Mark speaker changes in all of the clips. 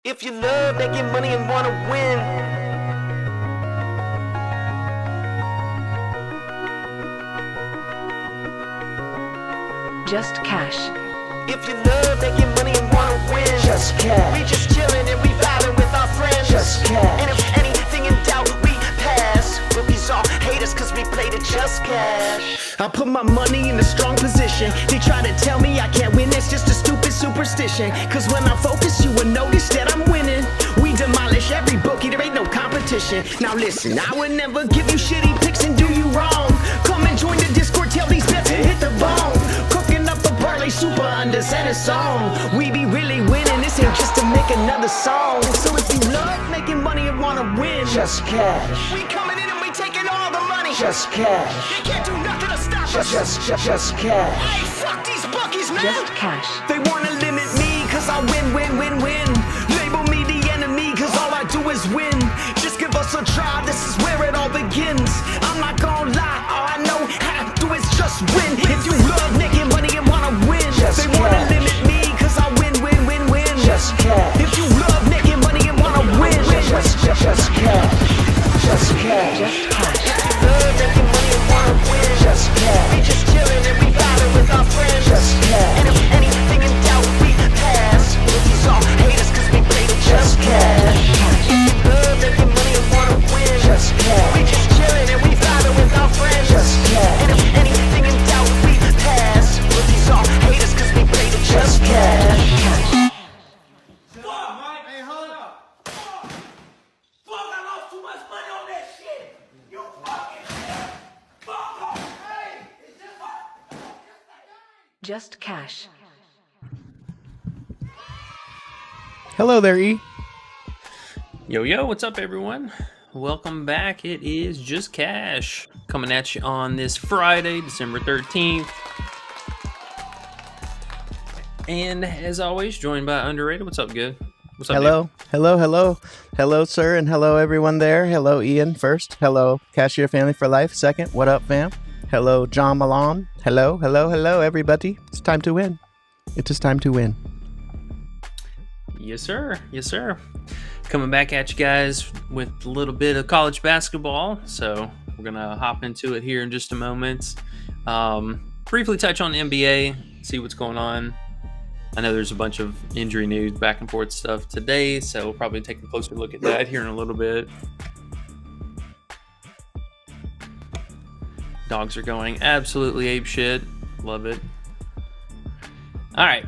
Speaker 1: If you love making money and want to win,
Speaker 2: Just cash.
Speaker 1: if you love making money and want to win,
Speaker 3: Just cash.
Speaker 1: we just chillin' and we vibing with our friends.
Speaker 3: Just cash.
Speaker 1: And if anything in doubt, we pass. Rookies all hate us cause we play the just cash. I put my money in a strong position. They try to tell me I can't win, that's just a stupid superstition. Cause when I focus, you will notice that I'm winning. We demolish every bookie, there ain't no competition. Now listen, I would never give you shitty picks and do you wrong. Come and join the Discord, tell these bets and hit the bone. Cooking up a parlay super under center song. We be really winning, this ain't just to make another song. So if you love making money and wanna win,
Speaker 3: Just cash.
Speaker 1: we coming in and we taking all the money.
Speaker 3: Just cash.
Speaker 1: They can't do nothing to stop us.
Speaker 3: Just cash.
Speaker 1: Hey, fuck these bookies, man.
Speaker 2: Just cash.
Speaker 1: They wanna limit me cause I win. Label me the enemy cause all I do is win. Just give us a try, this is where it all begins. I'm not gonna lie, all I know how to do is just win. If you love making money and wanna win,
Speaker 3: Just
Speaker 1: they wanna
Speaker 3: cash.
Speaker 1: limit me cause I win.
Speaker 3: Just cash.
Speaker 1: If you love making money and wanna win,
Speaker 3: Just cash. Just cash.
Speaker 2: Just cash.
Speaker 1: love making money and wanna win.
Speaker 3: Just cash.
Speaker 1: We just chillin' and we vibing with our friends.
Speaker 3: Just cash.
Speaker 1: And if anything in doubt, we pass. Rookies all hate us cause we play the just cash. Love making money and wanna win.
Speaker 3: Just cash.
Speaker 1: We just chillin' and we vibing with our friends.
Speaker 3: Just cash.
Speaker 1: And if anything in doubt, we pass. Rookies all hate us cause we play the just cash.
Speaker 4: Hey, hold up. Fuck, I lost too much money on that shit. You fucking fuck off. Hey, it's just
Speaker 2: Just cash.
Speaker 5: Hello there, E.
Speaker 6: Yo, what's up, everyone? Welcome back. It is Just Cash coming at you on this Friday, December 13th. And as always, joined by Underrated. What's up, good? What's up,
Speaker 5: Hello, sir, and hello, everyone there. Hello, Ian, first. Hello, Cashier Family for Life, second. What up, fam? Hello, John Malone. Hello, everybody. It's time to win. It is time to win.
Speaker 6: dude? Yes, sir. Coming back at you guys with a little bit of college basketball. So we're going to hop into it here in just a moment. Briefly touch on the NBA, see what's going on. I know there's a bunch of injury news, back and forth stuff today, so we'll probably take a closer look at that here in a little bit. Dogs are going absolutely apeshit. Love it. All right,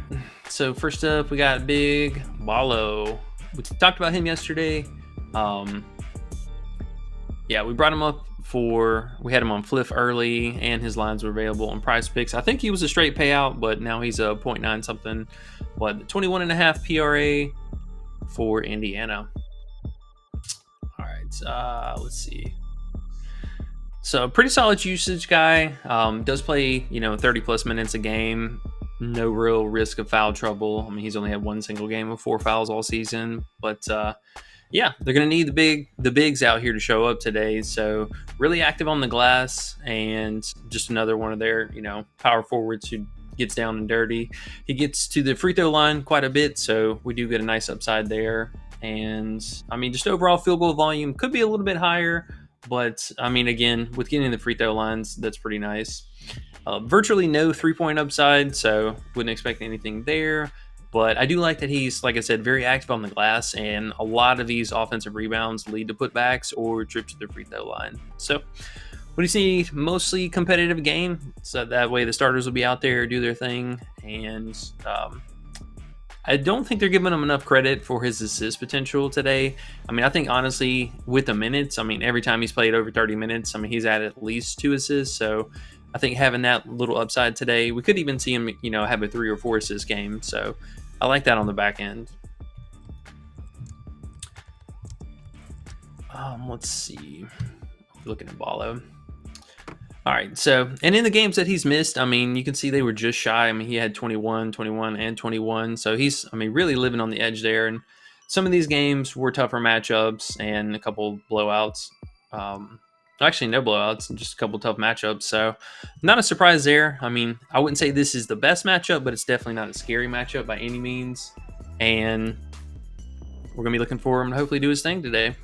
Speaker 6: so first up, we got Big Ballo. We talked about him yesterday. We brought him up we had him on Fliff early, and his lines were available on PrizePicks. I think he was a straight payout, but now he's a 0.9 something. 21.5 PRA for Indiana. All right, let's see. So pretty solid usage guy. Does play 30 plus minutes a game. No real risk of foul trouble. I mean, he's only had one single game of 4 fouls all season, but they're going to need the bigs out here to show up today. So really active on the glass, and just another one of their, power forwards who gets down and dirty. He gets to the free throw line quite a bit, so we do get a nice upside there. And I mean, just overall field goal volume could be a little bit higher, but I mean, again, with getting the free throw lines, that's pretty nice. Virtually no 3-point upside, so wouldn't expect anything there. But I do like that he's, like I said, very active on the glass, and a lot of these offensive rebounds lead to putbacks or trips to the free throw line. So, what do you see? Mostly competitive game, so that way the starters will be out there, do their thing, and I don't think they're giving him enough credit for his assist potential today. I mean, I think honestly, with the minutes, I mean, every time he's played over 30 minutes, I mean, he's had at least 2 assists, so I think having that little upside today, we could even see him, have a 3 or 4 assist game, so I like that on the back end. Let's see. Looking at Ballo. All right, so, and in the games that he's missed, I mean, you can see they were just shy. I mean, he had 21, and 21. So he's, really living on the edge there. And some of these games were tougher matchups and a couple blowouts. Actually, no blowouts, just a couple tough matchups. So not a surprise there. I mean, I wouldn't say this is the best matchup, but it's definitely not a scary matchup by any means. And we're going to be looking for him to hopefully do his thing today.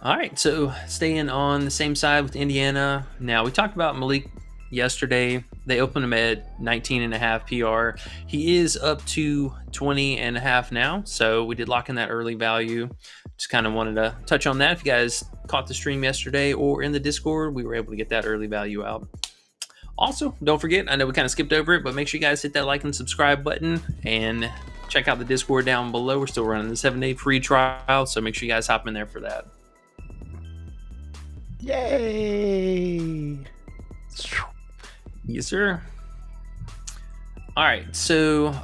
Speaker 6: All right, so staying on the same side with Indiana. Now, we talked about Malik yesterday. They opened him at 19.5 PR. He is up to 20.5 now, so we did lock in that early value. Just kind of wanted to touch on that. If you guys caught the stream yesterday or in the Discord, we were able to get that early value out. Also, don't forget, I know we kind of skipped over it, but make sure you guys hit that like and subscribe button and check out the Discord down below. We're still running the 7-day free trial, so make sure you guys hop in there for that.
Speaker 5: Yay!
Speaker 6: Yes, sir. All right, so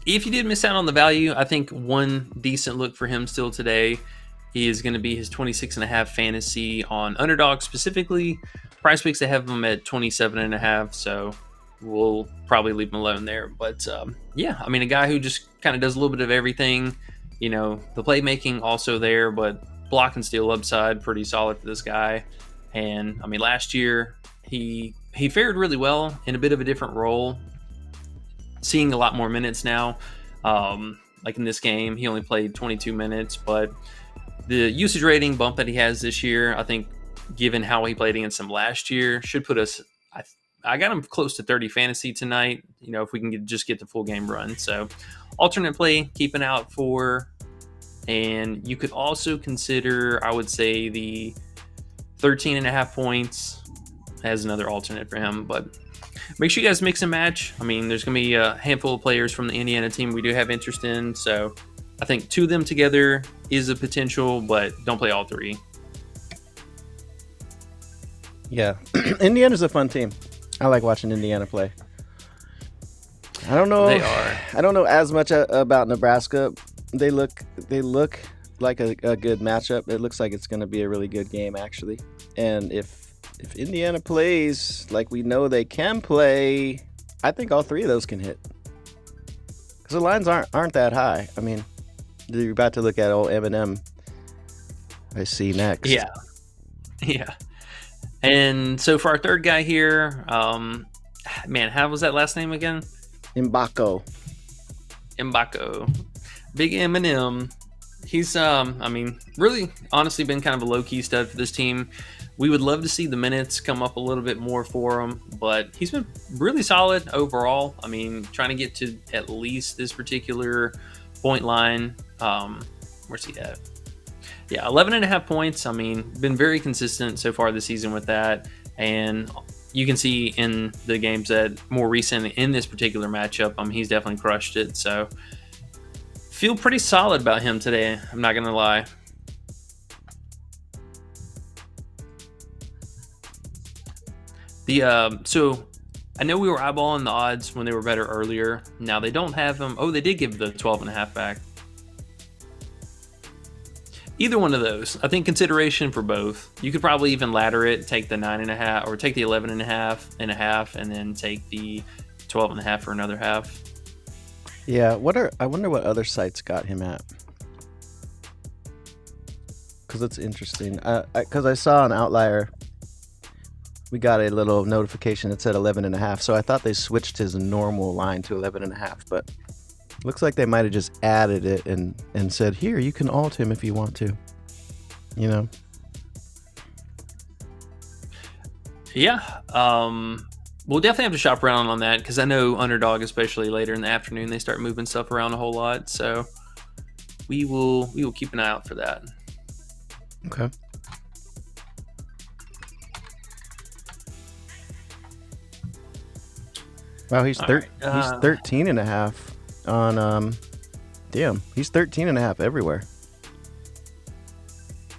Speaker 6: if you did miss out on the value, I think one decent look for him still today is going to be his 26.5 fantasy on Underdog specifically. PrizePicks, they have him at 27.5, so we'll probably leave him alone there. But yeah, I mean, a guy who just kind of does a little bit of everything. You know, the playmaking also there, but block and steal upside, pretty solid for this guy. And I mean, last year he fared really well in a bit of a different role, seeing a lot more minutes now. Like in this game, he only played 22 minutes, but the usage rating bump that he has this year, I think, given how he played against him last year, should put us. I got him close to 30 fantasy tonight. You know, if we can just get the full game run. So, alternate play, keep an eye out for. And you could also consider, I would say, the 13.5 points as another alternate for him. But make sure you guys mix and match. I mean, there's going to be a handful of players from the Indiana team we do have interest in. So I think 2 of them together is a potential, but don't play all 3.
Speaker 5: Yeah, Indiana's a fun team. I like watching Indiana play. I don't know.
Speaker 6: They are.
Speaker 5: I don't know as much about Nebraska. They look like a good matchup. It looks like it's going to be a really good game, actually. And if Indiana plays like we know they can play, I think all 3 of those can hit. Because the lines aren't that high. I mean, you're about to look at old Eminem. I see next.
Speaker 6: Yeah. And so for our third guy here, man, how was that last name again?
Speaker 5: Mbako.
Speaker 6: Big Eminem. He's, I mean, really, honestly, been kind of a low-key stud for this team. We would love to see the minutes come up a little bit more for him, but he's been really solid overall. I mean, trying to get to at least this particular point line. Where's he at? Yeah, 11.5 points. I mean, been very consistent so far this season with that. And you can see in the games that more recent in this particular matchup, he's definitely crushed it. So feel pretty solid about him today. I'm not going to lie. So I know we were eyeballing the odds when they were better earlier. Now they don't have them. Oh, they did give the 12.5 back. Either one of those, I think consideration for both. You could probably even ladder it, take the 9.5 or take the 11.5 and a half, and then take the 12.5 for another half.
Speaker 5: Yeah, I wonder what other sites got him at. Because it's interesting. Because I saw an outlier. We got a little notification that said 11.5, so I thought they switched his normal line to 11.5, but looks like they might have just added it and said, here, you can alt him if you want to. You know?
Speaker 6: Yeah. We'll definitely have to shop around on that, because I know Underdog, especially later in the afternoon, they start moving stuff around a whole lot. So we will keep an eye out for that.
Speaker 5: Okay. Wow, he's 13.5 on damn, he's 13.5 everywhere.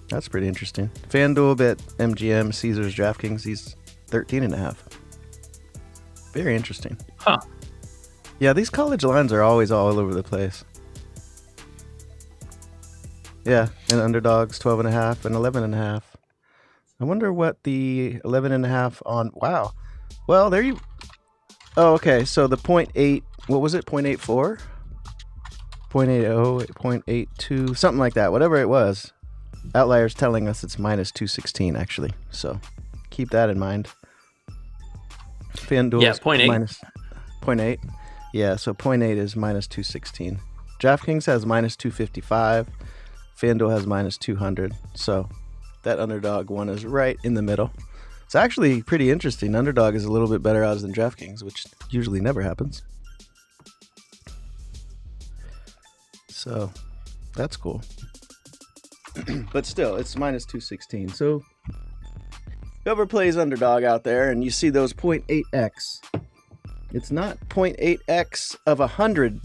Speaker 5: That's pretty interesting. FanDuel, Bet, MGM, Caesars, DraftKings, he's 13.5. Very interesting.
Speaker 6: Huh.
Speaker 5: Yeah, these college lines are always all over the place. Yeah, and Underdogs 12.5 and 11.5. I wonder what the 11.5 on. Wow. Well, there you. Oh, okay. So the 0.8. What was it? 0.84? 0.80, 0.82, something like that. Whatever it was. Outlier's telling us it's minus 216 actually. So keep that in mind. FanDuel,
Speaker 6: yeah, 0.8.
Speaker 5: minus 0.8. Yeah, so 0.8 is minus 216. DraftKings has minus 255. FanDuel has minus 200. So that Underdog one is right in the middle. It's actually pretty interesting. Underdog is a little bit better odds than DraftKings, which usually never happens. So that's cool. But still, it's minus 216. So whoever plays Underdog out there and you see those 0.8x, it's not 0.8x of 100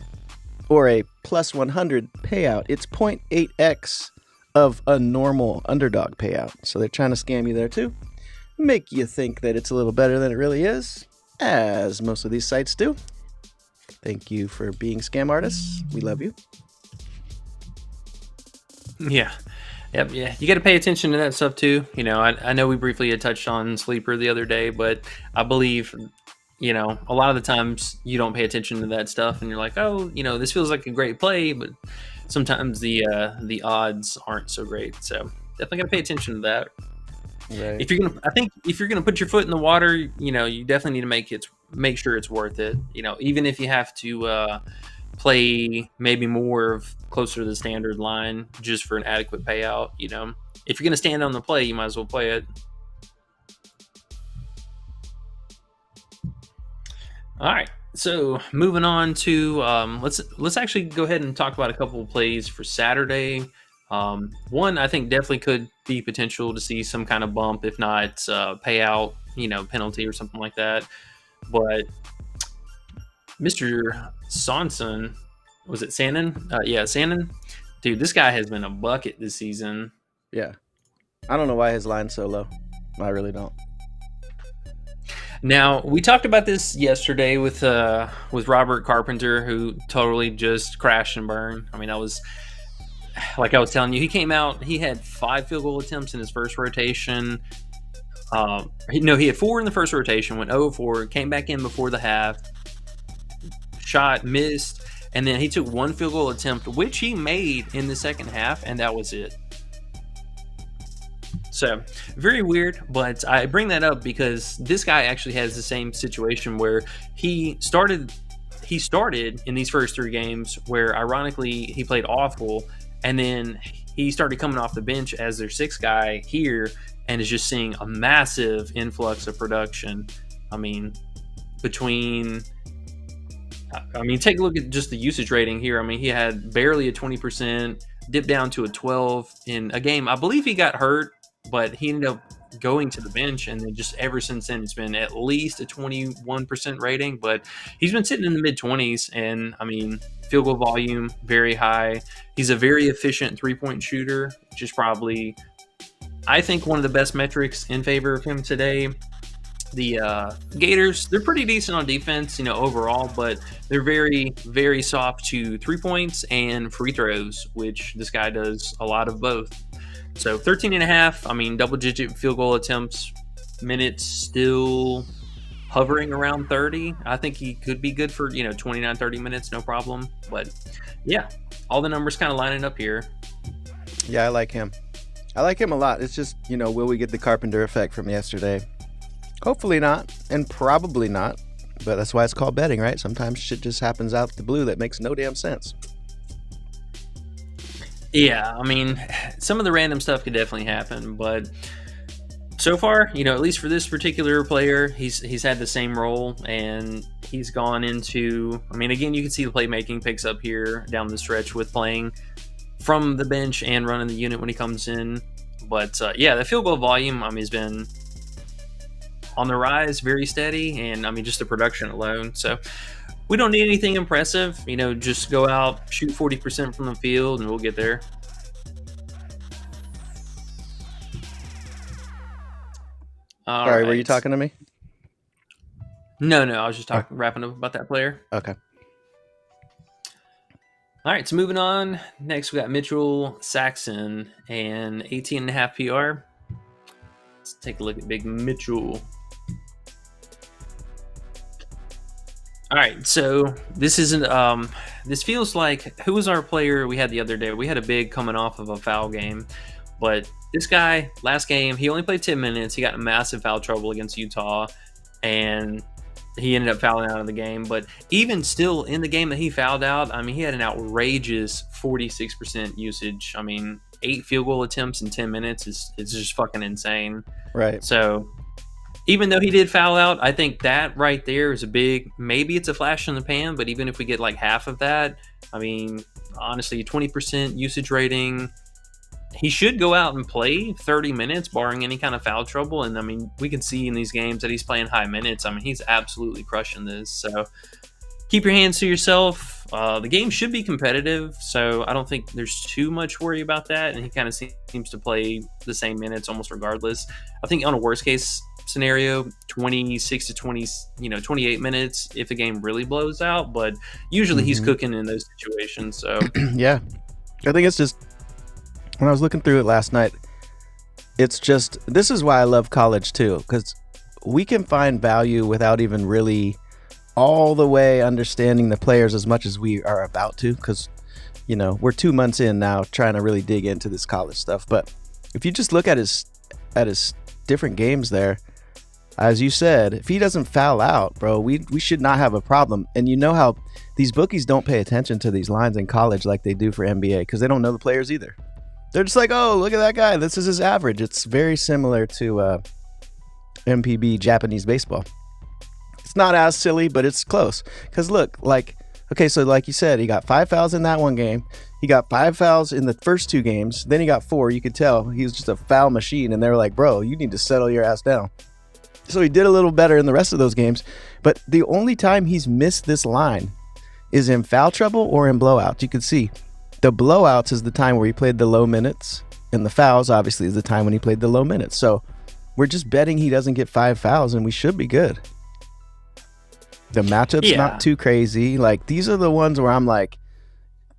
Speaker 5: or a plus 100 payout. It's 0.8x of a normal Underdog payout. So they're trying to scam you there too. Make you think that it's a little better than it really is, as most of these sites do. Thank you for being scam artists. We love you.
Speaker 6: Yeah. Yep, yeah. You got to pay attention to that stuff too. You know, I know we briefly had touched on Sleeper the other day, but I believe, you know, a lot of the times you don't pay attention to that stuff and you're like, oh, you know, this feels like a great play, but sometimes the odds aren't so great. So definitely got to pay attention to that.
Speaker 5: Right.
Speaker 6: If you're gonna put your foot in the water, you know, you definitely need to make sure it's worth it. You know, even if you have to play maybe more of closer to the standard line just for an adequate payout. You know, if you're gonna stand on the play, you might as well play it. All right, so moving on to let's actually go ahead and talk about a couple of plays for Saturday. One I think definitely could be potential to see some kind of bump, if not payout, you know, penalty or something like that. But Mr. Sonson, was it Sannon? Yeah, Sannon. Dude, this guy has been a bucket this season.
Speaker 5: Yeah. I don't know why his line's so low. I really don't.
Speaker 6: Now, we talked about this yesterday with Robert Carpenter, who totally just crashed and burned. I mean, that was, like I was telling you, he came out, he had 5 field goal attempts in his first rotation. He had 4 in the first rotation, went 0-4, came back in before the half, shot, missed, and then he took 1 field goal attempt, which he made in the second half, and that was it. So, very weird, but I bring that up because this guy actually has the same situation where he started in these first 3 games where, ironically, he played awful, and then he started coming off the bench as their 6th guy here and is just seeing a massive influx of production. I mean, take a look at just the usage rating here. I mean, he had barely a 20%, dipped down to a 12 in a game. I believe he got hurt, but he ended up going to the bench, and then just ever since then, it's been at least a 21% rating, but he's been sitting in the mid-20s, and, I mean, field goal volume, very high. He's a very efficient three-point shooter, which is probably, I think, one of the best metrics in favor of him today. The Gators, they're pretty decent on defense, you know, overall, but they're very, very soft to 3 points and free throws, which this guy does a lot of both. So 13.5, I mean, double-digit field goal attempts, minutes still hovering around 30. I think he could be good for, 29, 30 minutes, no problem. But, yeah, all the numbers kind of lining up here.
Speaker 5: Yeah, I like him. I like him a lot. It's just, will we get the Carpenter effect from yesterday? Hopefully not, and probably not. But that's why it's called betting, right? Sometimes shit just happens out the blue that makes no damn sense.
Speaker 6: Yeah, I mean, some of the random stuff could definitely happen, but so far, at least for this particular player, he's had the same role, and he's gone into, I mean, again, you can see the playmaking picks up here down the stretch with playing from the bench and running the unit when he comes in. But, yeah, the field goal volume, has been on the rise, very steady, and, just the production alone. So we don't need anything impressive, just go out, shoot 40% from the field, and we'll get there.
Speaker 5: Sorry, were you talking to me?
Speaker 6: No, I was just wrapping up about that player.
Speaker 5: Okay.
Speaker 6: All right, so moving on. Next, we got Mitchell Saxon and 18.5 PR. Let's take a look at Big Mitchell. All right, so this isn't. This feels like, who was our player we had the other day? We had a big coming off of a foul game, but this guy last game he only played 10 minutes. He got in massive foul trouble against Utah, and he ended up fouling out of the game. But even still, in the game that he fouled out, I mean, he had an outrageous 46% usage. I mean, 8 field goal attempts in 10 minutes is just fucking insane.
Speaker 5: Right.
Speaker 6: So even though he did foul out, I think that right there is a big, maybe it's a flash in the pan, but even if we get like half of that, I mean, honestly, 20% usage rating, he should go out and play 30 minutes barring any kind of foul trouble. And I mean, we can see in these games that he's playing high minutes. I mean, he's absolutely crushing this. So keep your hands to yourself. The game should be competitive, so I don't think there's too much worry about that. And he kind of seems to play the same minutes almost regardless. I think on a worst case scenario, 26 to 20, 28 minutes if the game really blows out. But usually he's cooking in those situations. So
Speaker 5: Yeah. I think it's just, when I was looking through it last night, it's just, this is why I love college too, because we can find value without even really all the way understanding the players as much as we are about to, because we're 2 months in now trying to really dig into this college stuff. But if you just look at his different games there, as you said, if he doesn't foul out, bro, we should not have a problem. And you know how these bookies don't pay attention to these lines in college like they do for NBA, because they don't know the players either. They're just like, oh, look at that guy, this is his average. It's very similar to MPB Japanese baseball. It's not as silly, but it's close. Because look, so like you said, he got 5 fouls in that one game. He got 5 fouls in the first 2 games. Then he got 4. You could tell he was just a foul machine. And they were like, bro, you need to settle your ass down. So he did a little better in the rest of those games. But the only time he's missed this line is in foul trouble or in blowouts. You can see the blowouts is the time where he played the low minutes. And the fouls, obviously, is the time when he played the low minutes. So we're just betting he doesn't get 5 fouls, and we should be good. The matchup's not too crazy. Like, these are the ones where I'm like,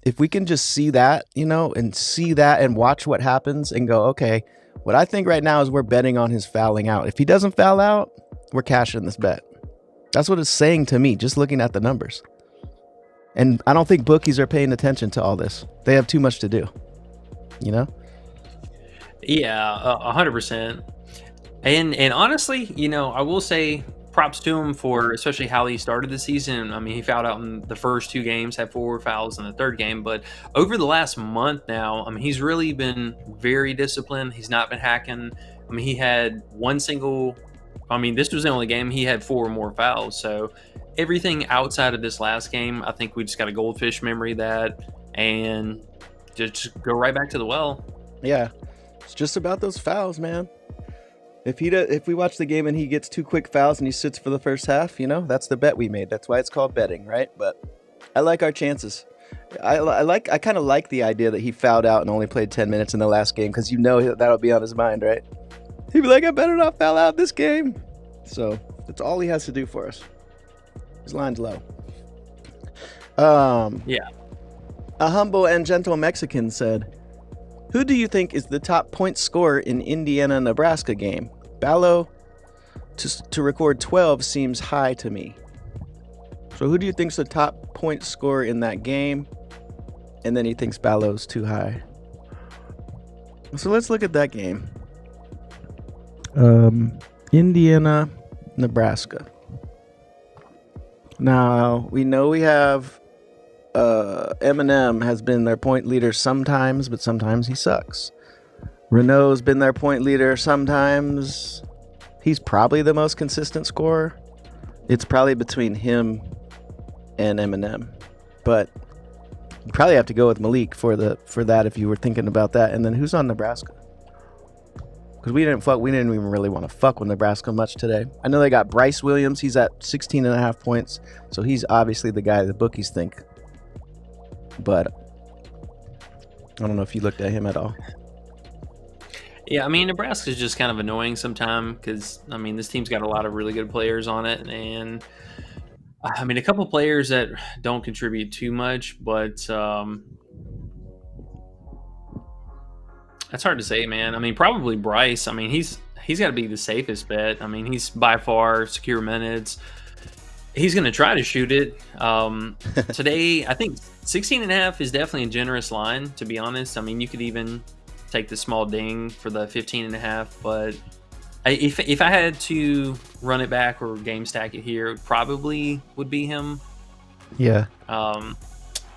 Speaker 5: if we can just see that, and see that and watch what happens and go, okay, what I think right now is we're betting on his fouling out. If he doesn't foul out, we're cashing this bet. That's what it's saying to me, just looking at the numbers. And I don't think bookies are paying attention to all this. They have too much to do,
Speaker 6: Yeah, 100%. And honestly, I will say, props to him for especially how he started the season. I mean, he fouled out in the first 2 games, had 4 fouls in the third game, but over the last month now, I mean, he's really been very disciplined. He's not been hacking. I mean, he had this was the only game he had 4 or more fouls. So everything outside of this last game, I think we just got a goldfish memory that, and just go right back to the well.
Speaker 5: Yeah, it's just about those fouls, man. If we watch the game and he gets 2 quick fouls and he sits for the first half, that's the bet we made. That's why it's called betting, right? But I like our chances. I kind of like the idea that he fouled out and only played 10 minutes in the last game, because that'll be on his mind, right? He'd be like, I better not foul out this game. So that's all he has to do for us. His line's low.
Speaker 6: Yeah.
Speaker 5: A humble and gentle Mexican said, who do you think is the top point scorer in Indiana-Nebraska game? Ballo to record 12 seems high to me. So who do you think's the top point scorer in that game? And then he thinks Ballo's too high. So let's look at that game. Indiana, Nebraska. Now, we know we have Eminem has been their point leader sometimes, but sometimes he sucks. Renault's been their point leader sometimes. He's probably the most consistent scorer. It's probably between him and Eminem. But you probably have to go with Malik for that if you were thinking about that. And then who's on Nebraska? Because we didn't even really want to fuck with Nebraska much today. I know they got Bryce Williams. He's at 16.5 points. So he's obviously the guy the bookies think. But I don't know if you looked at him at all.
Speaker 6: Yeah, I mean, Nebraska's just kind of annoying sometimes because, I mean, this team's got a lot of really good players on it. And, I mean, a couple players that don't contribute too much, but that's hard to say, man. I mean, probably Bryce. I mean, he's got to be the safest bet. I mean, he's by far secure minutes. He's going to try to shoot it. Today, I think 16.5 is definitely a generous line, to be honest. I mean, you could even take the small ding for the 15.5, but If I had to run it back or game stack it here, it probably would be him.
Speaker 5: Yeah.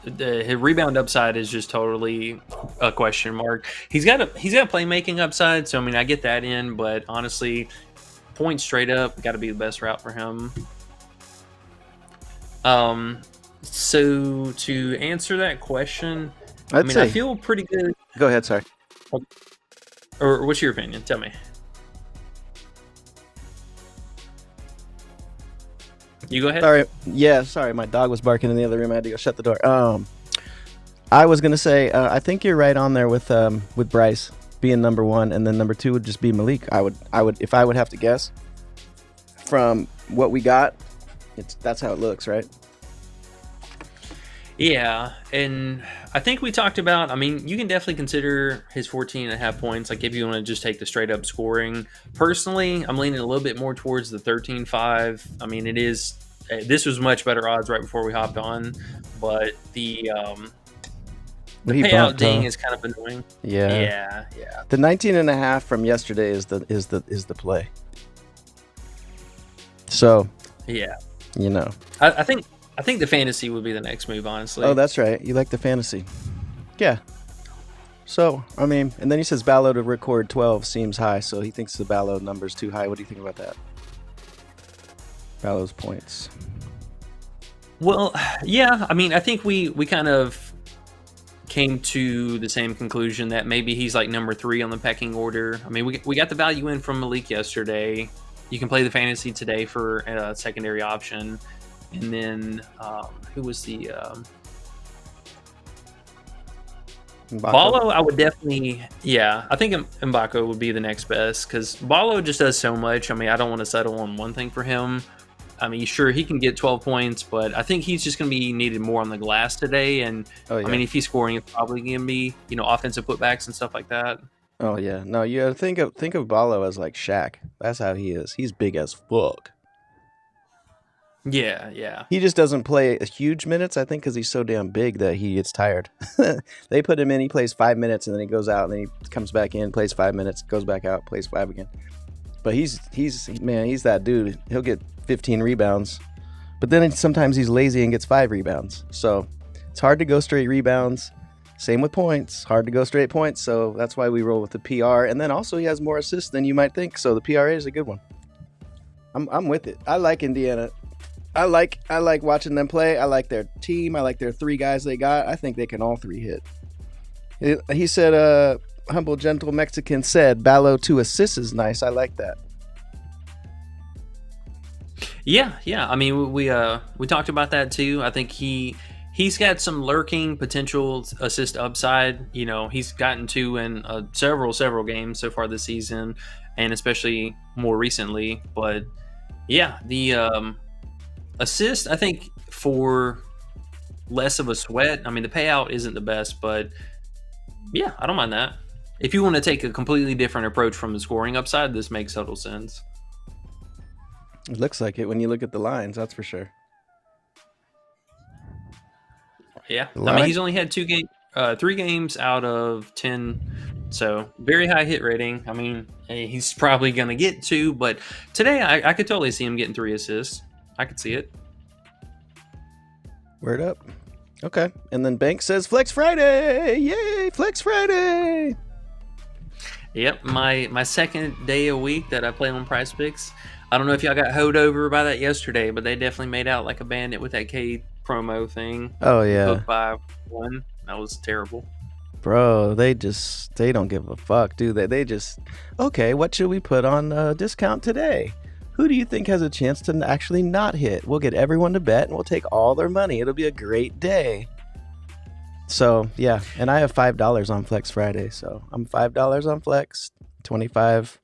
Speaker 6: His rebound upside is just totally a question mark. He's got playmaking upside, so I mean I get that in, but honestly, points straight up got to be the best route for him. So to answer that question, I feel pretty good.
Speaker 5: Go ahead, sorry.
Speaker 6: Or what's your opinion? Tell me. You go ahead.
Speaker 5: Sorry. Yeah, sorry. My dog was barking in the other room. I had to go shut the door. I was gonna say, I think you're right on there with Bryce being number one, and then number two would just be Malik. I would, if I would have to guess from what we got, that's how it looks, right?
Speaker 6: Yeah, and I think we talked about, I mean, you can definitely consider his 14.5 points, like if you want to just take the straight up scoring. Personally, I'm leaning a little bit more towards the 13.5. I mean, this was much better odds right before we hopped on, but the payout ding is kind of annoying.
Speaker 5: Yeah. The 19.5 from yesterday is the play. So,
Speaker 6: yeah,
Speaker 5: you know,
Speaker 6: I think the fantasy would be the next move, honestly.
Speaker 5: Oh, that's right. You like the fantasy. Yeah. So, I mean, and then he says Ballo to record 12 seems high, so he thinks the Ballo number's too high. What do you think about that? Ballo's points.
Speaker 6: Well, yeah, I mean, I think we kind of came to the same conclusion that maybe he's like number 3 on the pecking order. I mean, we got the value in from Malik yesterday. You can play the fantasy today for a secondary option. And then who was the Ballo? I would definitely, I think Mbako would be the next best because Ballo just does so much. I mean, I don't want to settle on one thing for him. I mean, sure, he can get 12 points, but I think he's just going to be needed more on the glass today. And I mean, if he's scoring, it's probably going to be, offensive putbacks and stuff like that.
Speaker 5: Oh yeah, no, you gotta think of Ballo as like Shaq. That's how he is. He's big as fuck.
Speaker 6: Yeah.
Speaker 5: He just doesn't play huge minutes, I think, because he's so damn big that he gets tired. They put him in, he plays 5 minutes, and then he goes out, and then he comes back in, plays 5 minutes, goes back out, plays 5 again. But he's that dude. He'll get 15 rebounds, but then sometimes he's lazy and gets 5 rebounds. So it's hard to go straight rebounds. Same with points. Hard to go straight points, so that's why we roll with the PR. And then also he has more assists than you might think, so the PRA is a good one. I'm with it. I like Indiana. I like watching them play. I like their team. I like their 3 guys they got. I think they can all 3 hit. He said, humble, gentle Mexican said, Ballo 2 assists is nice. I like that.
Speaker 6: Yeah. I mean, we talked about that too. I think he's got some lurking potential assist upside. He's gotten 2 in several games so far this season, and especially more recently. But yeah, the assist, I think, for less of a sweat. I mean, the payout isn't the best, but yeah, I don't mind that. If you want to take a completely different approach from the scoring upside, this makes total sense.
Speaker 5: It looks like it when you look at the lines, that's for sure.
Speaker 6: Yeah, I mean, he's only had 3 games out of 10, so very high hit rating. I mean, he's probably going to get 2, but today I could totally see him getting 3 assists. I could see it.
Speaker 5: Word up. Okay. And then Bank says Flex Friday. Yay, Flex Friday.
Speaker 6: Yep, my second day a week that I play on PrizePicks. I don't know if y'all got hoed over by that yesterday, but they definitely made out like a bandit with that K promo thing.
Speaker 5: Oh yeah.
Speaker 6: Hooked by 1. That was terrible.
Speaker 5: Bro, they don't give a fuck, do they? They just, okay, what should we put on discount today? Who do you think has a chance to actually not hit? We'll get everyone to bet and we'll take all their money. It'll be a great day. So, yeah. And I have $5 on Flex Friday. So I'm $5 on Flex, 25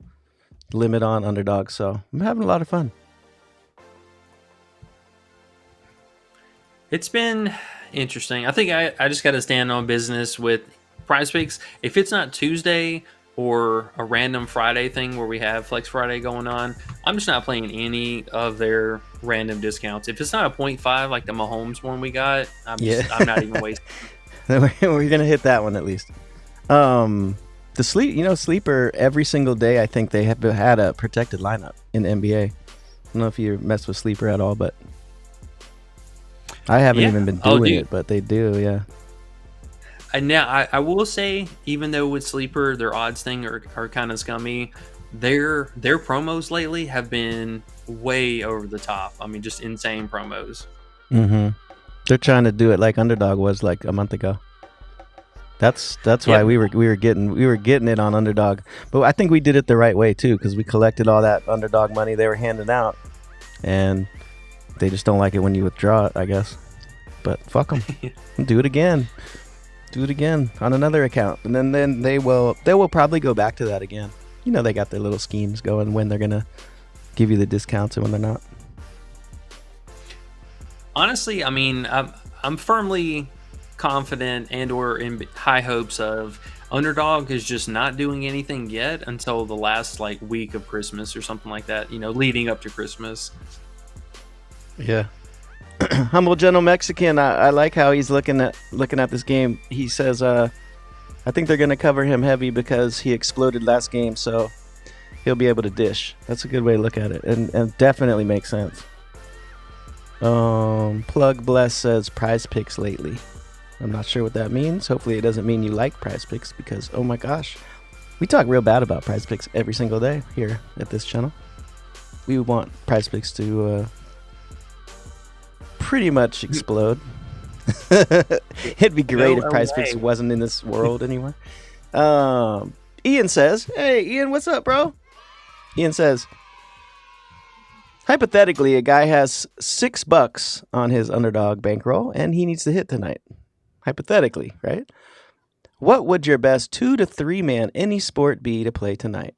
Speaker 5: limit on Underdog. So I'm having a lot of fun.
Speaker 6: It's been interesting. I think I just got to stand on business with PrizePicks. If it's not Tuesday or a random Friday thing where we have Flex Friday going on, I'm just not playing any of their random discounts. If it's not a 0.5 like the Mahomes one we got, I'm not even wasting.
Speaker 5: We're gonna hit that one at least. The sleeper every single day. I think they have had a protected lineup in the NBA. I don't know if you mess with sleeper at all, but I haven't even been doing it, but they do. Yeah.
Speaker 6: And now I will say, even though with sleeper their odds thing are kind of scummy, their promos lately have been way over the top. I mean, just insane promos.
Speaker 5: Mm-hmm. They're trying to do it like Underdog was like a month ago. That's why we were getting it on Underdog, but I think we did it the right way too, because we collected all that Underdog money they were handing out, and they just don't like it when you withdraw it, I guess. But fuck them, do it again on another account, and then they will probably go back to that again. You know, they got their little schemes going when they're gonna give you the discounts and when they're not.
Speaker 6: Honestly, I mean, I'm firmly confident and or in high hopes of Underdog is just not doing anything yet until the last like week of Christmas or something like that, you know, leading up to Christmas.
Speaker 5: Yeah. Humble Gentle Mexican, I like how he's looking at this game. He says I think they're gonna cover him heavy because he exploded last game, so he'll be able to dish. That's a good way to look at it, and definitely makes sense. Plug Bless says PrizePicks lately. I'm not sure what that means. Hopefully it doesn't mean you like PrizePicks, because oh my gosh, we talk real bad about PrizePicks every single day here at this channel. We want PrizePicks to pretty much explode. It'd be great if PrizePicks wasn't in this world anymore. Ian says, hey Ian, what's up, bro? Ian says, hypothetically, a guy has $6 on his Underdog bankroll and he needs to hit tonight. Hypothetically, right? What would your best 2 to 3 man any sport be to play tonight?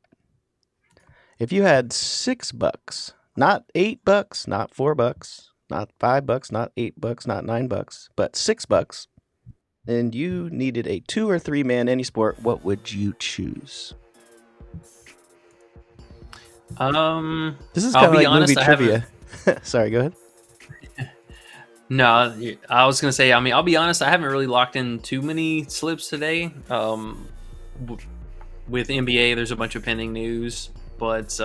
Speaker 5: If you had $6, not $8, not $4, not $5, not $8, not $9, but $6, and you needed a 2 or 3 man any sport, what would you choose? This is kind of like movie trivia. Sorry, go ahead.
Speaker 6: No, I was gonna say, I mean, I'll be honest, I haven't really locked in too many slips today. With NBA, there's a bunch of pending news, but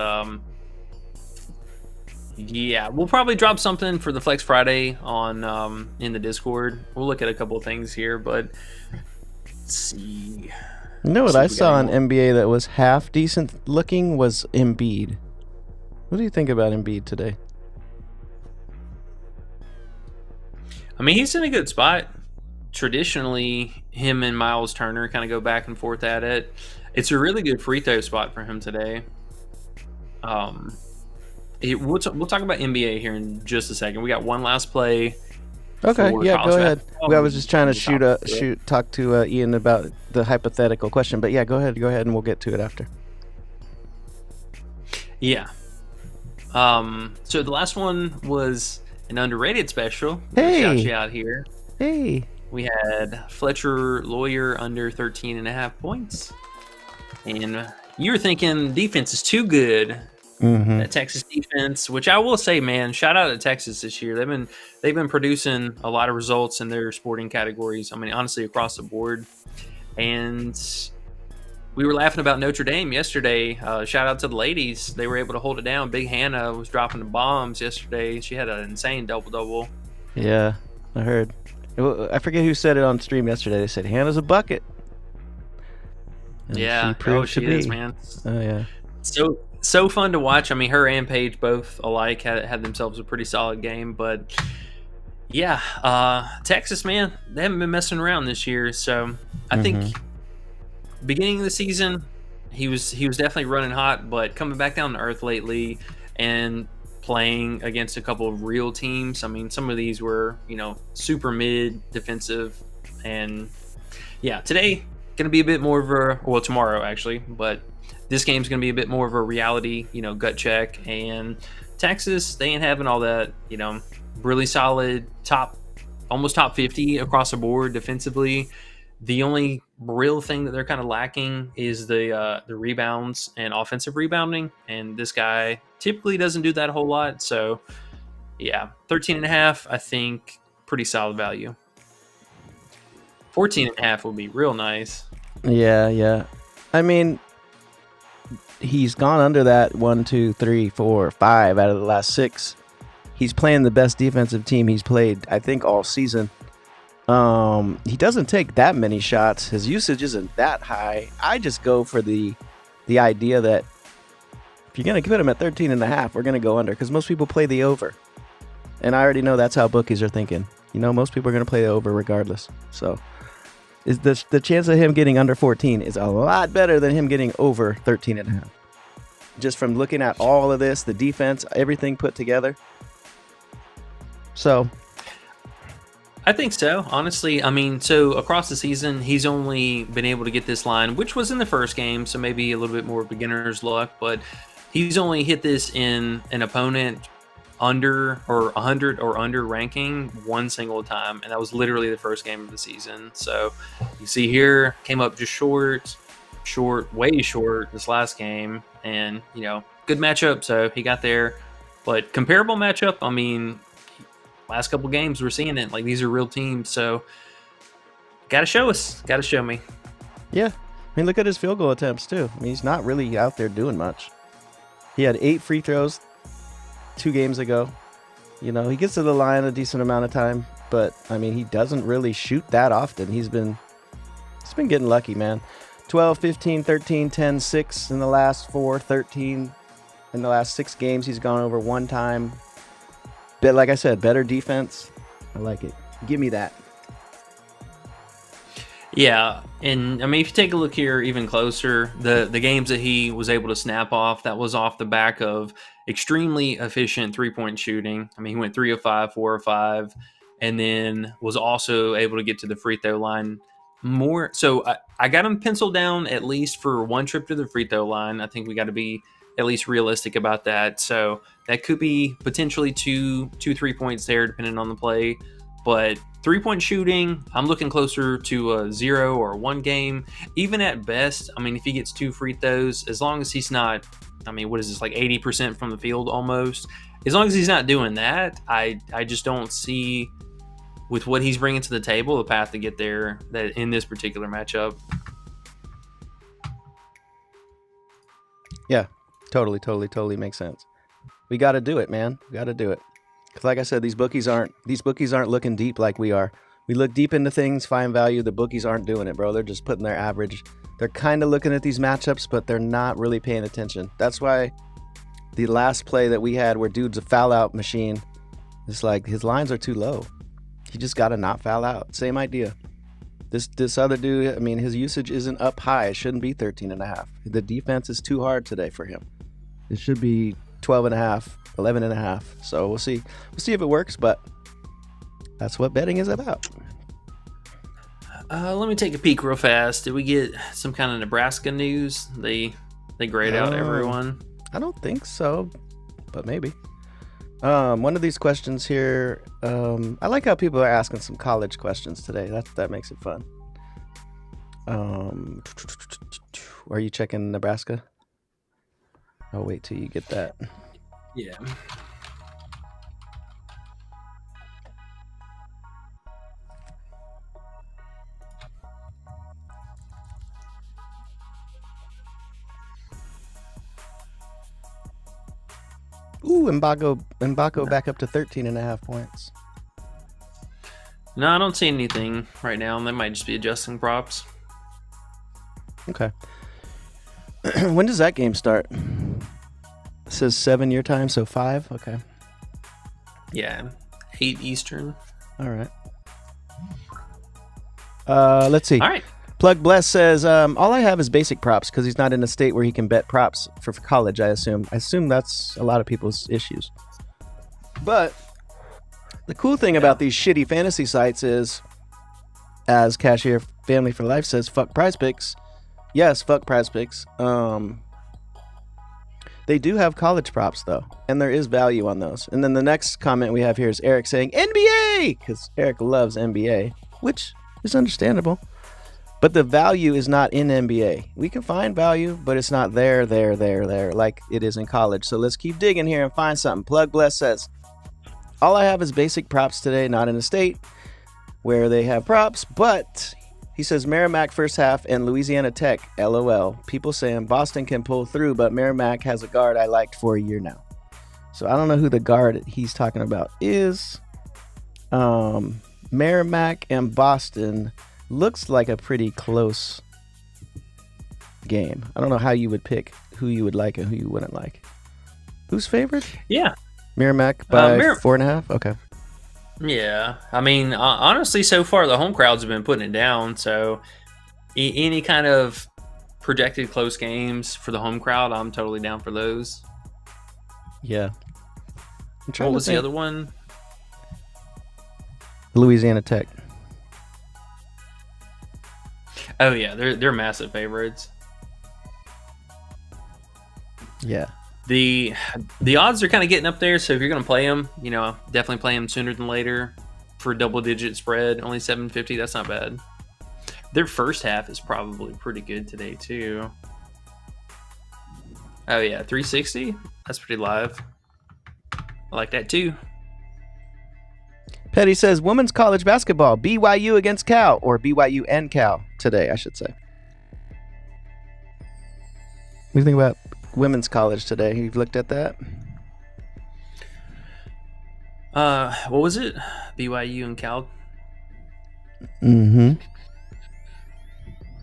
Speaker 6: yeah, we'll probably drop something for the Flex Friday on in the Discord. We'll look at a couple of things here, but let's see.
Speaker 5: You know what I saw in NBA that was half decent looking was Embiid. What do you think about Embiid today?
Speaker 6: I mean, he's in a good spot. Traditionally, him and Miles Turner kind of go back and forth at it. It's a really good free throw spot for him today. We'll talk about NBA here in just a second. We got one last play.
Speaker 5: Okay, yeah, go ahead. I was just trying to talk to Ian about the hypothetical question, but yeah, go ahead, and we'll get to it after.
Speaker 6: Yeah. So the last one was an underrated special.
Speaker 5: Hey,
Speaker 6: shout you out here.
Speaker 5: Hey,
Speaker 6: we had Fletcher Lawyer under 13.5 points, and you were thinking defense is too good.
Speaker 5: Mm-hmm.
Speaker 6: That Texas defense, which I will say, man, shout out to Texas this year. They've been producing a lot of results in their sporting categories. I mean, honestly, across the board. And we were laughing about Notre Dame yesterday. Shout out to the ladies; they were able to hold it down. Big Hannah was dropping the bombs yesterday. She had an insane double.
Speaker 5: Yeah, I heard. I forget who said it on stream yesterday. They said Hannah's a bucket. And
Speaker 6: yeah, she is, man.
Speaker 5: Oh yeah.
Speaker 6: So fun to watch. I mean, her and Paige both alike had themselves a pretty solid game. But yeah, Texas, man, they haven't been messing around this year. So I think beginning of the season, he was definitely running hot, but coming back down to earth lately and playing against a couple of real teams. I mean, some of these were, super mid defensive, and yeah, today going to be a bit more of tomorrow actually, but this game's going to be a bit more of a reality, gut check. And Texas, they ain't having all that, really solid almost top 50 across the board defensively. The only real thing that they're kind of lacking is the rebounds and offensive rebounding. And this guy typically doesn't do that a whole lot. So yeah, 13.5, I think pretty solid value. 14.5 would be real nice.
Speaker 5: Yeah. I mean, he's gone under that 1, 2, 3, 4, 5 out of the last 6. He's playing the best defensive team he's played, I think, all season. He doesn't take that many shots. His usage isn't that high. I just go for the idea that if you're going to put him at 13.5, we're going to go under because most people play the over. And I already know that's how bookies are thinking. You know, most people are going to play the over regardless. So is the chance of him getting under 14 is a lot better than him getting over 13.5. Just from looking at all of this, the defense, everything put together. So
Speaker 6: I think so, honestly. I mean, so across the season, he's only been able to get this line, which was in the first game, so maybe a little bit more beginner's luck, but he's only hit this in an opponent under or 100 or under ranking one single time, and that was literally the first game of the season. So you see here, came up just short, way short this last game, and, you know, good matchup, so he got there. But comparable matchup, I mean, last couple games we're seeing it. Like, these are real teams, so gotta show us. Gotta show me.
Speaker 5: yeah, I mean, look at his field goal attempts too. I mean, he's not really out there doing much. He had 8 free throws 2 games ago. You know, he gets to the line a decent amount of time, but I mean, he doesn't really shoot that often. He's been getting lucky, man. 12, 15, 13, 10, 6 in the last 4, 13 in the last 6 games. He's gone over 1 time. But like I said, better defense. I like it. Give me that.
Speaker 6: Yeah, and I mean, if you take a look here even closer, the games that he was able to snap off, that was off the back of extremely efficient 3-point shooting. I mean, he went 3 of 5, 4 of 5, and then was also able to get to the free throw line more. So I got him penciled down at least for 1 trip to the free throw line. I think we got to be at least realistic about that. So that could be potentially 2 3 points there, depending on the play. But 3-point shooting, I'm looking closer to a 0 or 1 game. Even at best, I mean, if he gets 2 free throws, as long as he's not, I mean, what is this, like 80% from the field almost? As long as he's not doing that, I just don't see, with what he's bringing to the table, the path to get there that in this particular matchup.
Speaker 5: Yeah, totally makes sense. We got to do it, man. We got to do it. Because like I said, these bookies aren't looking deep like we are. We look deep into things, find value. The bookies aren't doing it, bro. They're just putting their average. They're kind of looking at these matchups, but they're not really paying attention. That's why the last play that we had where dude's a foul out machine, it's like his lines are too low. He just got to not foul out. Same idea. This other dude, I mean, his usage isn't up high. It shouldn't be 13.5. The defense is too hard today for him. It should be 12.5, 11.5. So we'll see. We'll see if it works, but that's what betting is about.
Speaker 6: Let me take a peek real fast. Did we get some kind of Nebraska news? They grade out everyone.
Speaker 5: I don't think so, but maybe. One of these questions here. I like how people are asking some college questions today. That makes it fun. Are you checking Nebraska? I'll wait till you get that.
Speaker 6: Yeah.
Speaker 5: Ooh, Mbako back up to 13.5 points.
Speaker 6: No, I don't see anything right now. They might just be adjusting props.
Speaker 5: Okay. When does that game start? It says 7 your time, so 5. Okay.
Speaker 6: Yeah, 8 Eastern.
Speaker 5: All right. Let's see.
Speaker 6: All right.
Speaker 5: Plug Bless says, all I have is basic props because he's not in a state where he can bet props for college, I assume. I assume that's a lot of people's issues. But the cool thing about these shitty fantasy sites is, as Cashier Family for Life says, fuck PrizePicks. Yes, fuck PrizePicks. They do have college props, though, and there is value on those. And then the next comment we have here is Eric saying, NBA! Because Eric loves NBA, which is understandable. But the value is not in NBA. We can find value, but it's not there, like it is in college. So let's keep digging here and find something. Plug Bless says, all I have is basic props today, not in a state where they have props, but He says Merrimack first half and Louisiana Tech, LOL. People saying Boston can pull through, but Merrimack has a guard I liked for a year now. So I don't know who the guard he's talking about is. Merrimack and Boston looks like a pretty close game. I don't know how you would pick who you would like and who you wouldn't like. Who's favored?
Speaker 6: Yeah.
Speaker 5: Merrimack by 4.5? Okay.
Speaker 6: Yeah. I mean, honestly, so far the home crowds have been putting it down. So any kind of projected close games for the home crowd, I'm totally down for those.
Speaker 5: Yeah.
Speaker 6: What was the other one?
Speaker 5: Louisiana Tech.
Speaker 6: Oh yeah, they're massive favorites.
Speaker 5: Yeah.
Speaker 6: The odds are kind of getting up there, so if you're going to play them, definitely play them sooner than later for a double-digit spread. Only 750, that's not bad. Their first half is probably pretty good today, too. Oh, yeah, 360? That's pretty live. I like that, too.
Speaker 5: Petty says, women's college basketball, BYU against Cal, or BYU and Cal today, I should say. What do you think about women's college today? You've looked at that?
Speaker 6: What was it? BYU and Cal?
Speaker 5: Mm-hmm.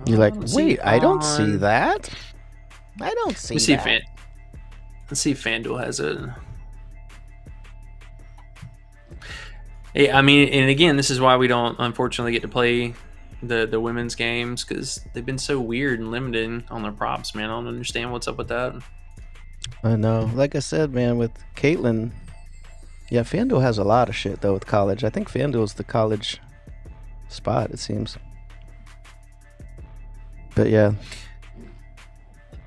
Speaker 5: You're like, wait, I don't see that. I don't see that.
Speaker 6: Let's see if FanDuel has it. Yeah, I mean, and again, this is why we don't unfortunately get to play the women's games, because they've been so weird and limited on their props, man. I don't understand what's up with that.
Speaker 5: I know. Like I said, man, with Caitlin, yeah, FanDuel has a lot of shit, though, with college. I think FanDuel's the college spot, it seems. But, yeah.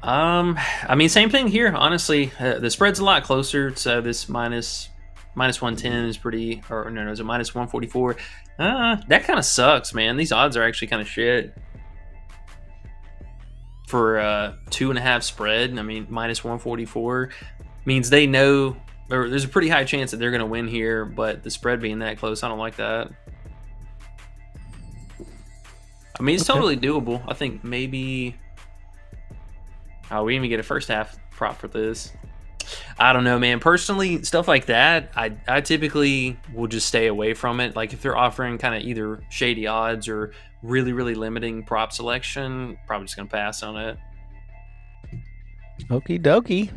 Speaker 6: I mean, same thing here, honestly. The spread's a lot closer, so this minus 110 is pretty, or no, is it minus 144? That kind of sucks, man. These odds are actually kind of shit. For a 2.5 spread, I mean, minus 144 means they know, or there's a pretty high chance that they're going to win here, but the spread being that close, I don't like that. I mean, it's totally doable. I think maybe, we didn't even get a first half prop for this. I don't know, man. Personally, stuff like that, I typically will just stay away from it. Like, if they're offering kind of either shady odds or really, really limiting prop selection, probably just going to pass on it.
Speaker 5: Okie dokie.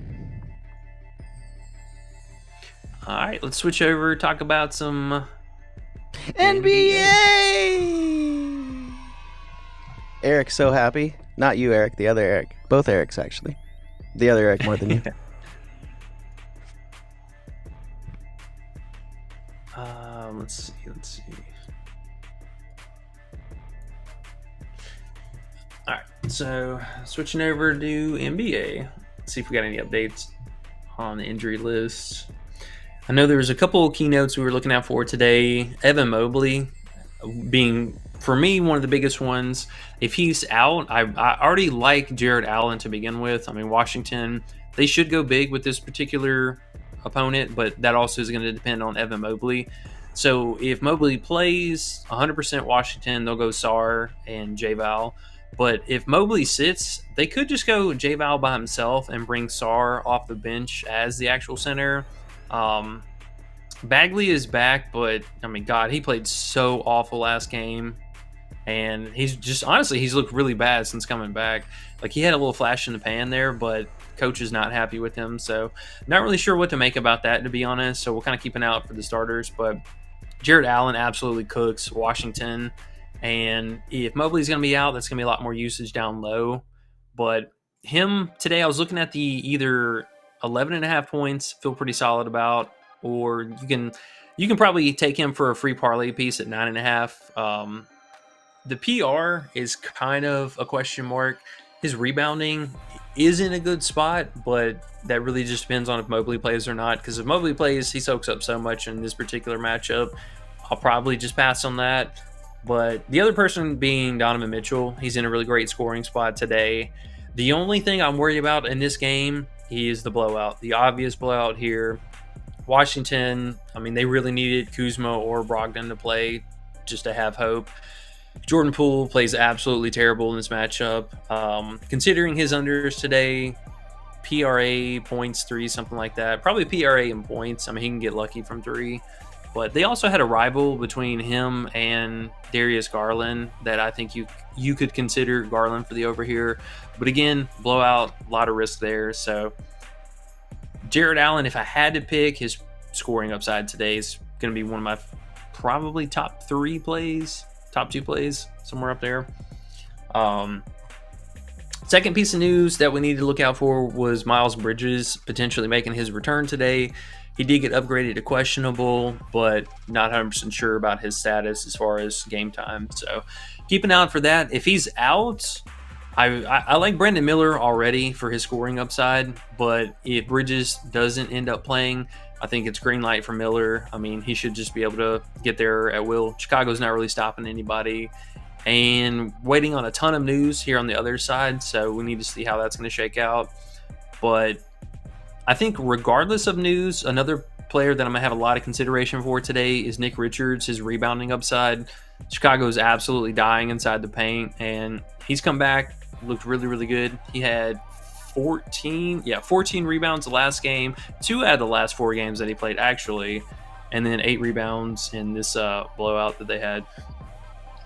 Speaker 6: All right, let's switch over, talk about some
Speaker 5: NBA! Eric's so happy. Not you, Eric. The other Eric. Both Erics, actually. The other Eric more than you.
Speaker 6: Let's see. All right, so switching over to NBA. Let's see if we got any updates on the injury list. I know there was a couple of keynotes we were looking out for today. Evan Mobley being, for me, one of the biggest ones. If he's out, I already like Jared Allen to begin with. I mean, Washington, they should go big with this particular opponent, but that also is going to depend on Evan Mobley. So if Mobley plays 100% Washington, they'll go Sarr and J-Val. But if Mobley sits, they could just go J-Val by himself and bring Sarr off the bench as the actual center. Bagley is back, but, I mean, God, he played so awful last game. And he's just, honestly, he's looked really bad since coming back. Like, he had a little flash in the pan there, but coach is not happy with him. So, not really sure what to make about that, to be honest. So, we'll kind of keep an eye out for the starters. But Jared Allen absolutely cooks Washington. And if Mobley's going to be out, that's going to be a lot more usage down low. But him today, I was looking at the either 11.5 points, feel pretty solid about, or you can probably take him for a free parlay piece at 9.5. The PR is kind of a question mark. His rebounding is in a good spot, but that really just depends on if Mobley plays or not. Because if Mobley plays, he soaks up so much in this particular matchup. I'll probably just pass on that. But the other person being Donovan Mitchell, he's in a really great scoring spot today. The only thing I'm worried about in this game is the blowout, the obvious blowout here. Washington, I mean, they really needed Kuzma or Brogdon to play just to have hope. Jordan Poole plays absolutely terrible in this matchup. Considering his unders today, PRA points 3, something like that. Probably PRA in points. I mean, he can get lucky from 3. But they also had a rival between him and Darius Garland that I think you could consider Garland for the over here. But again, blowout, a lot of risk there. So Jared Allen, if I had to pick, his scoring upside today is going to be one of my probably top 2 plays, somewhere up there. Second piece of news that we need to look out for was Miles Bridges potentially making his return today. He did get upgraded to questionable, but not 100% sure about his status as far as game time. So keep an eye out for that. If he's out, I like Brandon Miller already for his scoring upside, but if Bridges doesn't end up playing, I think it's green light for Miller. I mean, he should just be able to get there at will. Chicago's not really stopping anybody. And waiting on a ton of news here on the other side, so we need to see how that's going to shake out. But I think regardless of news, another player that I'm going to have a lot of consideration for today is Nick Richards, his rebounding upside. Chicago is absolutely dying inside the paint, and he's come back, looked really, really good. He had 14 rebounds the last game, 2 out of the last 4 games that he played, actually, and then 8 rebounds in this blowout that they had.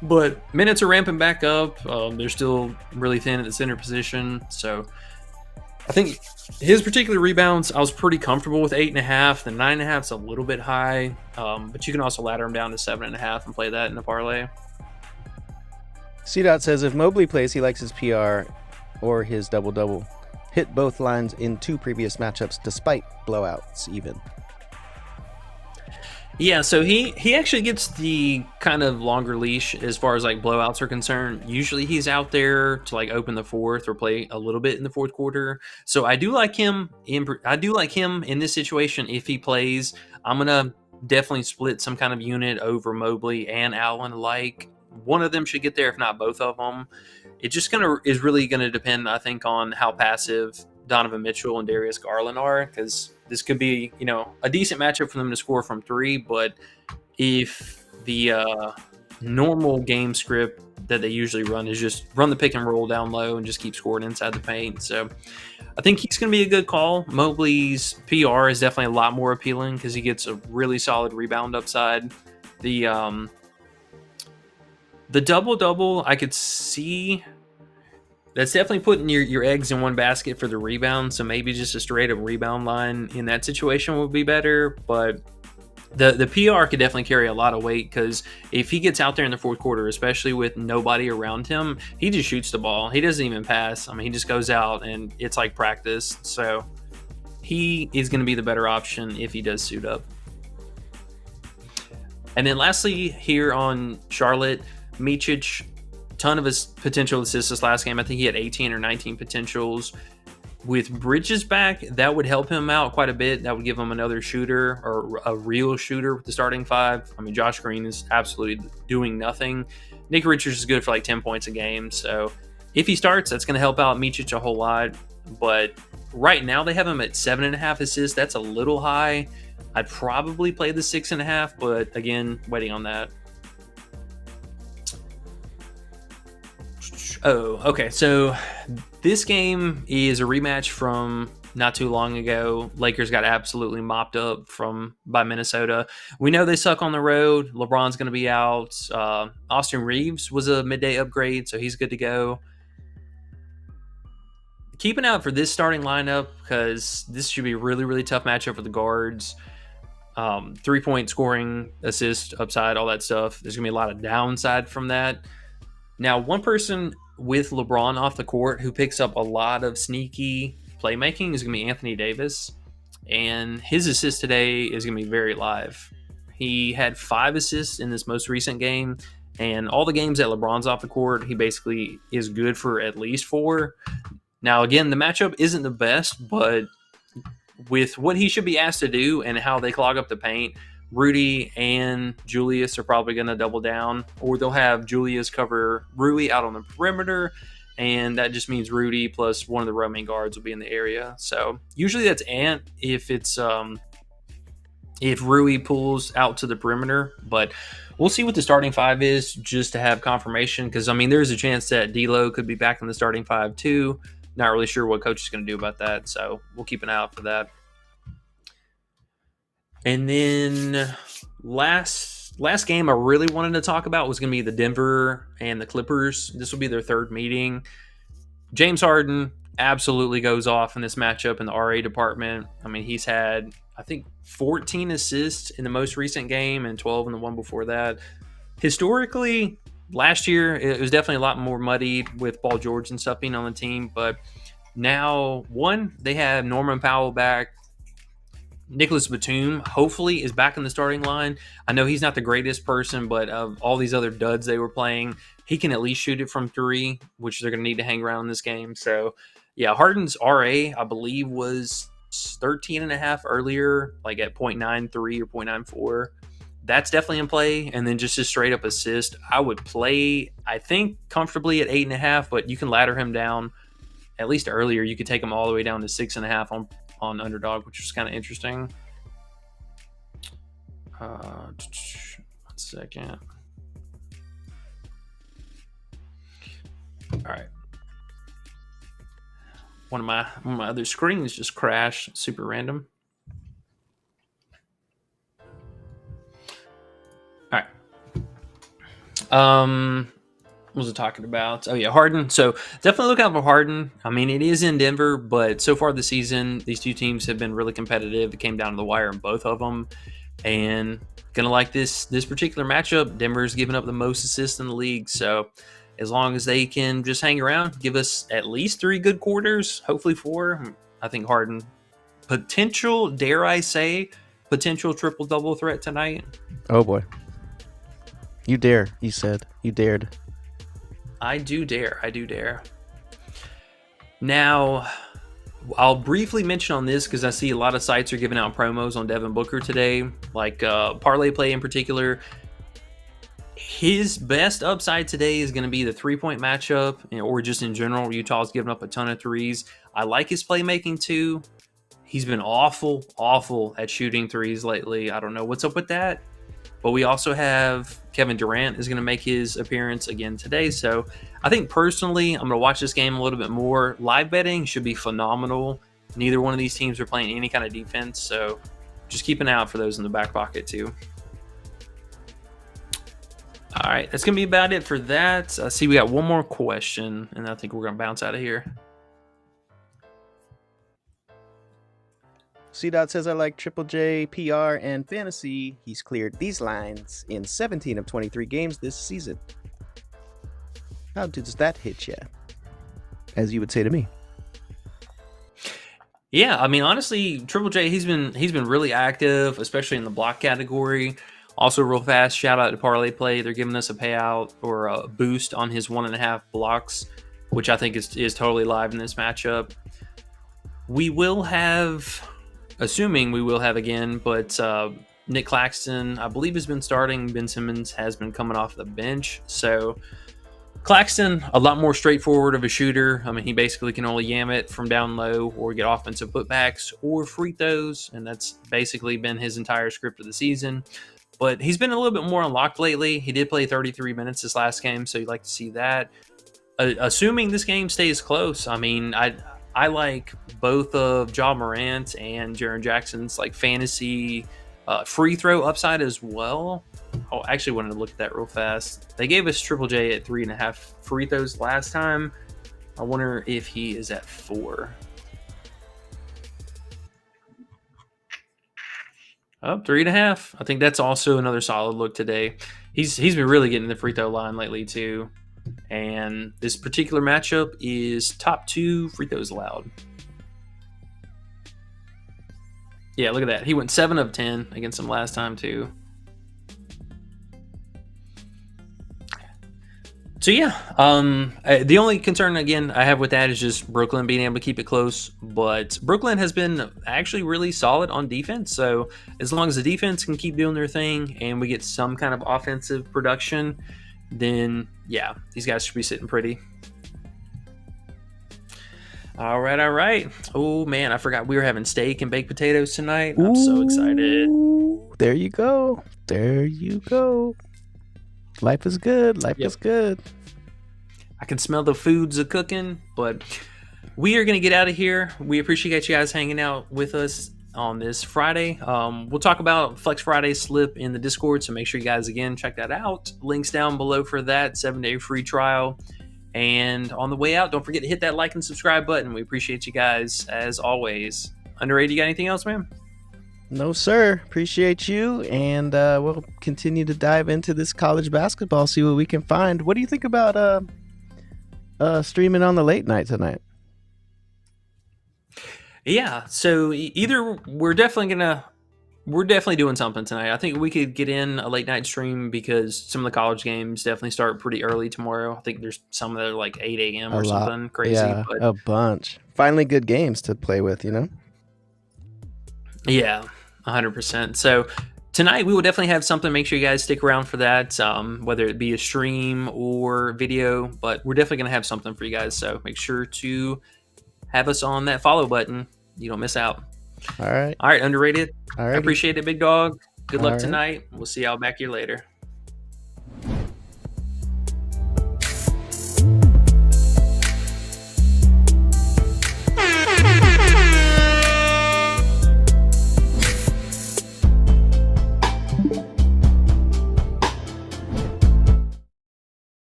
Speaker 6: But minutes are ramping back up. They're still really thin at the center position. So I think his particular rebounds, I was pretty comfortable with 8.5. The 9.5 is a little bit high. But you can also ladder him down to 7.5 and play that in a parlay.
Speaker 5: CDOT says if Mobley plays, he likes his PR or his double-double. Hit both lines in 2 previous matchups despite blowouts even.
Speaker 6: Yeah, so he actually gets the kind of longer leash as far as like blowouts are concerned. Usually he's out there to like open the fourth or play a little bit in the fourth quarter. So I do like him in this situation. If he plays, I'm gonna definitely split some kind of unit over Mobley and Allen alike. One of them should get there, if not both of them. It just is really gonna depend, I think, on how passive Donovan Mitchell and Darius Garland are, because this could be, a decent matchup for them to score from 3. But if the normal game script that they usually run is just run the pick and roll down low and just keep scoring inside the paint, so I think he's going to be a good call. Mobley's PR is definitely a lot more appealing because he gets a really solid rebound upside. The double-double, I could see. That's definitely putting your eggs in one basket for the rebound, so maybe just a straight-up rebound line in that situation would be better. But the PR could definitely carry a lot of weight, because if he gets out there in the fourth quarter, especially with nobody around him, he just shoots the ball. He doesn't even pass. I mean, he just goes out, and it's like practice. So he is going to be the better option if he does suit up. And then lastly, here on Charlotte, Micic, ton of his potential assists this last game. I think he had 18 or 19 potentials. With Bridges back, that would help him out quite a bit. That would give him another shooter, or a real shooter with the starting 5. I mean, Josh Green is absolutely doing nothing. Nick Richards is good for like 10 points a game. So if he starts, that's going to help out Micic a whole lot. But right now they have him at 7.5 assists. That's a little high. I'd probably play the 6.5, but again, waiting on that. Oh, okay. So this game is a rematch from not too long ago. Lakers got absolutely mopped up by Minnesota. We know they suck on the road. LeBron's going to be out. Austin Reeves was a midday upgrade, so he's good to go. Keep an eye out for this starting lineup, because this should be a really, really tough matchup for the guards. 3-point scoring, assist, upside, all that stuff. There's going to be a lot of downside from that. Now, one person with LeBron off the court who picks up a lot of sneaky playmaking is going to be Anthony Davis. And his assist today is going to be very live. He had 5 assists in this most recent game. And all the games that LeBron's off the court, he basically is good for at least 4. Now, again, the matchup isn't the best, but with what he should be asked to do and how they clog up the paint, Rudy and Julius are probably going to double down, or they'll have Julius cover Rui out on the perimeter, and that just means Rudy plus one of the roaming guards will be in the area. So usually that's Ant if it's if Rui pulls out to the perimeter. But we'll see what the starting five is just to have confirmation. Because, I mean, there's a chance that D'Lo could be back in the starting five too. Not really sure what coach is going to do about that. So we'll keep an eye out for that. And then last game I really wanted to talk about was going to be the Denver and the Clippers. This will be their third meeting. James Harden absolutely goes off in this matchup in the RA department. I mean, he's had, I think, 14 assists in the most recent game and 12 in the one before that. Historically, last year, it was definitely a lot more muddied with Paul George and stuff being on the team. But now, they have Norman Powell back. Nicholas Batum, hopefully, is back in the starting line. I know he's not the greatest person, but of all these other duds they were playing, he can at least shoot it from three, which they're going to need to hang around in this game. So, yeah, Harden's RA, I believe, was 13.5 earlier, like at 0.93 or 0.94. That's definitely in play. And then just a straight-up assist, I would play, I think, comfortably at 8.5, but you can ladder him down. At least earlier, you could take him all the way down to 6.5 on Underdog, which is kind of interesting. 1 second. All right. One of my other screens just crashed. Super random. All right. What was I talking about? Oh yeah, Harden. So definitely look out for Harden. I mean, it is in Denver, but so far this season, these two teams have been really competitive. It came down to the wire in both of them, and gonna like this particular matchup. Denver's given up the most assists in the league, so as long as they can just hang around, give us at least 3 good quarters, hopefully 4. I think Harden potential, dare I say, potential triple-double threat tonight.
Speaker 5: Oh boy, you dare? You said you dared.
Speaker 6: I do dare. Now, I'll briefly mention on this because I see a lot of sites are giving out promos on Devin Booker today, like Parlay Play in particular. His best upside today is going to be the 3-point matchup, or just in general. Utah's giving up a ton of threes. I like his playmaking too. He's been awful at shooting threes lately. I don't know what's up with that. But we also have Kevin Durant is going to make his appearance again today. So I think personally, I'm going to watch this game a little bit more. Live betting should be phenomenal. Neither one of these teams are playing any kind of defense. So just keep an eye out for those in the back pocket too. All right, that's going to be about it for that. I see we got one more question, and I think we're going to bounce out of here.
Speaker 5: C-Dot says, I like Triple J, PR, and Fantasy. He's cleared these lines in 17 of 23 games this season. How does that hit you? As you would say to me.
Speaker 6: Yeah, I mean, honestly, Triple J, he's been really active, especially in the block category. Also, real fast, shout out to Parlay Play. They're giving us a payout or a boost on his 1.5 blocks, which I think is totally live in this matchup. We will have... Assuming we will have again, but Nick Claxton, I believe, has been starting. Ben Simmons has been coming off the bench. So Claxton, a lot more straightforward of a shooter. I mean, he basically can only yam it from down low or get offensive putbacks or free throws, and that's basically been his entire script of the season. But he's been a little bit more unlocked lately. He did play 33 minutes this last game, so you'd like to see that. Assuming this game stays close, I mean, I like both of Ja Morant and Jaren Jackson's like fantasy free throw upside as well. Oh, I actually wanted to look at that real fast. They gave us Triple J at 3.5 free throws last time. I wonder if he is at 4. Oh, 3.5. I think that's also another solid look today. He's been really getting the free throw line lately too. And this particular matchup is top 2 free throws allowed. Yeah, look at that. He went 7 of 10 against him last time too. So yeah, the only concern again I have with that is just Brooklyn being able to keep it close. But Brooklyn has been actually really solid on defense. So as long as the defense can keep doing their thing and we get some kind of offensive production, then yeah, these guys should be sitting pretty. All right. Oh man, I forgot we were having steak and baked potatoes tonight. I'm so excited.
Speaker 5: There you go. There you go. Life is good. Life is good.
Speaker 6: I can smell the foods of cooking, but we are going to get out of here. We appreciate you guys hanging out with us on this Friday. We'll talk about Flex Friday slip in the Discord, so make sure you guys, again, check that out. Links down below for that 7-day free trial. And on the way out, don't forget to hit that like and subscribe button. We appreciate you guys, as always. Underrated, you got anything else, man?
Speaker 5: No, sir. Appreciate you. And we'll continue to dive into this college basketball, see what we can find. What do you think about streaming on the late night tonight?
Speaker 6: Yeah, so either we're definitely doing something tonight. I think we could get in a late night stream because some of the college games definitely start pretty early tomorrow. I think there's some that are like 8 a.m. or something crazy.
Speaker 5: Yeah,
Speaker 6: but
Speaker 5: a bunch. Finally good games to play with, you know?
Speaker 6: Yeah, 100%. So tonight we will definitely have something. Make sure you guys stick around for that, whether it be a stream or video. But we're definitely going to have something for you guys. So make sure to have us on that follow button. You don't miss out.
Speaker 5: All right.
Speaker 6: All right, underrated.
Speaker 5: All
Speaker 6: I
Speaker 5: right.
Speaker 6: appreciate it, big dog. Good luck
Speaker 5: All right.
Speaker 6: tonight. We'll see y'all back here later.